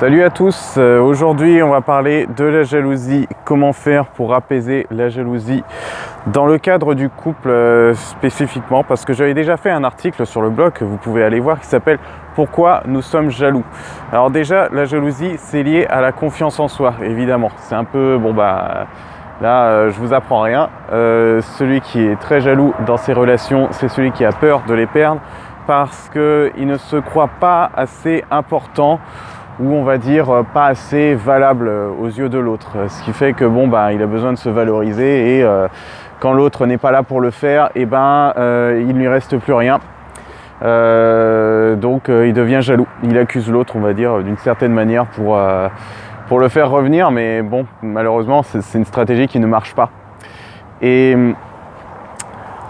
Salut à tous, aujourd'hui on va parler de la jalousie, comment faire pour apaiser la jalousie dans le cadre du couple spécifiquement, parce que j'avais déjà fait un article sur le blog que vous pouvez aller voir qui s'appelle « Pourquoi nous sommes jaloux ». Alors déjà, la jalousie c'est lié à la confiance en soi, évidemment. C'est un peu, là je vous apprends rien, celui qui est très jaloux dans ses relations, c'est celui qui a peur de les perdre parce qu'il ne se croit pas assez important ou on va dire pas assez valable aux yeux de l'autre, ce qui fait que il a besoin de se valoriser et quand l'autre n'est pas là pour le faire, il ne lui reste plus rien, donc il devient jaloux, il accuse l'autre, on va dire, d'une certaine manière pour le faire revenir, mais bon, malheureusement c'est une stratégie qui ne marche pas. Et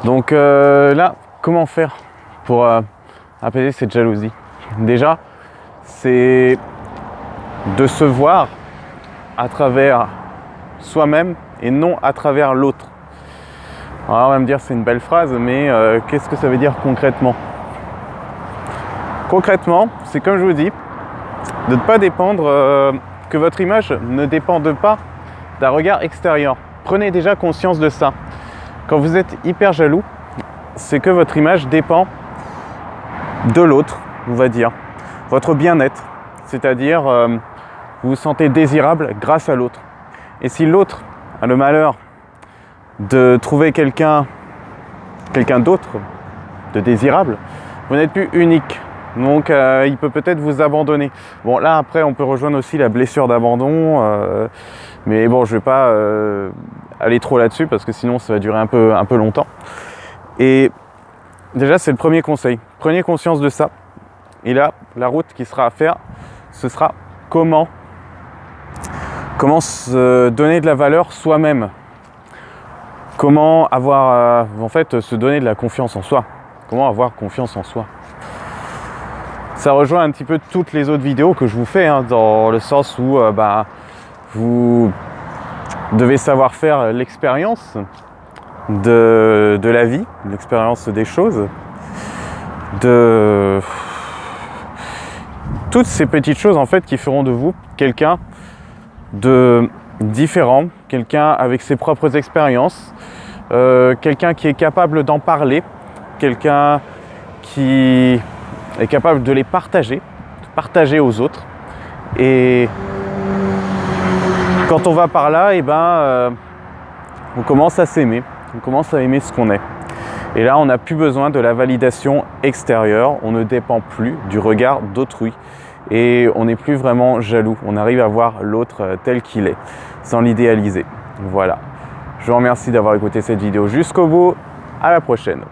donc là, comment faire pour apaiser cette jalousie? Déjà, c'est de se voir à travers soi-même et non à travers l'autre. Alors on va me dire c'est une belle phrase, mais qu'est-ce que ça veut dire concrètement? Concrètement, c'est comme je vous dis, de ne pas dépendre, que votre image ne dépende pas d'un regard extérieur. Prenez déjà conscience de ça. Quand vous êtes hyper jaloux, c'est que votre image dépend de l'autre, on va dire. Votre bien-être, c'est-à-dire vous vous sentez désirable grâce à l'autre. Et si l'autre a le malheur de trouver quelqu'un d'autre, de désirable, vous n'êtes plus unique. Donc il peut peut-être vous abandonner. Bon là après on peut rejoindre aussi la blessure d'abandon, mais bon je vais pas aller trop là-dessus parce que sinon ça va durer un peu longtemps. Et déjà c'est le premier conseil, prenez conscience de ça. Et là, la route qui sera à faire, ce sera comment se donner de la valeur soi-même. Comment avoir, se donner de la confiance en soi. Comment avoir confiance en soi. Ça rejoint un petit peu toutes les autres vidéos que je vous fais, dans le sens où vous devez savoir faire l'expérience de la vie, l'expérience des choses, de toutes ces petites choses en fait qui feront de vous quelqu'un de différent, quelqu'un avec ses propres expériences, quelqu'un qui est capable d'en parler, quelqu'un qui est capable de les partager aux autres. Et quand on va par là, on commence à s'aimer, on commence à aimer ce qu'on est. Et là, on n'a plus besoin de la validation extérieure, on ne dépend plus du regard d'autrui et on n'est plus vraiment jaloux. On arrive à voir l'autre tel qu'il est, sans l'idéaliser. Voilà. Je vous remercie d'avoir écouté cette vidéo jusqu'au bout. À la prochaine.